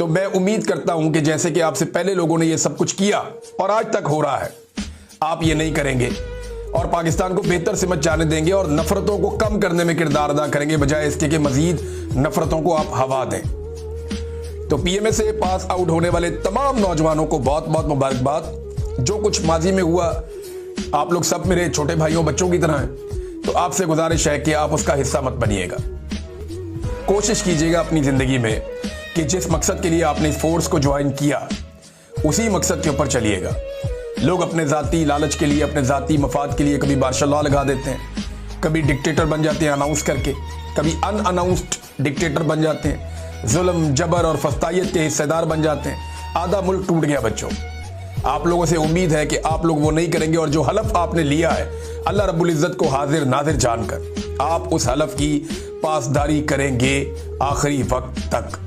तो मैं उम्मीद करता हूं कि जैसे कि आपसे पहले लोगों ने ये सब कुछ किया और आज तक हो रहा है, आप ये नहीं करेंगे और पाकिस्तान को बेहतर समझ जाने देंगे और नफरतों को कम करने में किरदार अदा करेंगे, बजाय इसके कि मजीद नफरतों को आप हवा दें। तो पीएमए से पास आउट होने वाले तमाम नौजवानों को बहुत बहुत मुबारकबाद। जो कुछ माजी में हुआ, आप लोग सब मेरे छोटे भाइयों बच्चों की तरह हैं, तो आपसे गुजारिश है कि आप उसका हिस्सा मत बनिएगा। कोशिश कीजिएगा अपनी जिंदगी में कि जिस मकसद के लिए आपने इस फोर्स को ज्वाइन किया उसी मकसद के ऊपर चलिएगा। लोग अपने जाती लालच के लिए, अपने जाती मफाद के लिए कभी मार्शल लॉ लगा देते हैं, कभी डिक्टेटर बन जाते हैं अनाउंस करके, कभी अनअनाउंस्ड डिक्टेटर बन जाते हैं, जुल्म जबर और फस्तायत के हिस्सेदार बन जाते हैं। आधा मुल्क टूट गया बच्चों। आप लोगों से उम्मीद है कि आप लोग वो नहीं करेंगे और जो हलफ आपने लिया है अल्लाह रब्बुल इज्जत को हाजिर नाजिर जानकर, आप उस हलफ की पासदारी करेंगे आखिरी वक्त तक।